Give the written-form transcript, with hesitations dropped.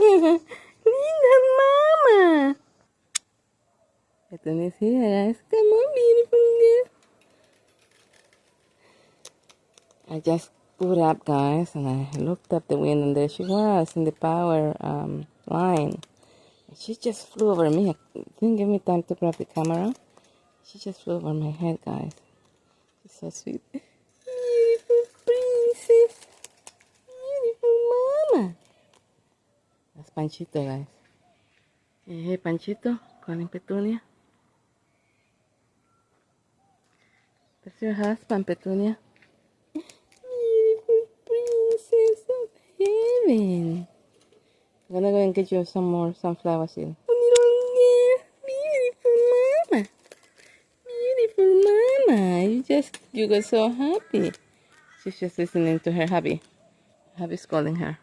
Linda mama. Petunia's here, guys. Come on, beautiful girl. I just stood up, guys, and I looked up the window, and there she was in the power line. She just flew over me. Didn't give me time to grab the camera. She just flew over my head, guys. She's so sweet. Beautiful princess. Beautiful mama. That's Panchito, guys. Hey, Panchito, calling Petunia. That's your husband, Petunia. Beautiful princess of heaven. I'm gonna go and get you some more sunflower seed. Beautiful mama. Beautiful mama. You got so happy. She's just listening to her hubby. Hubby's calling her.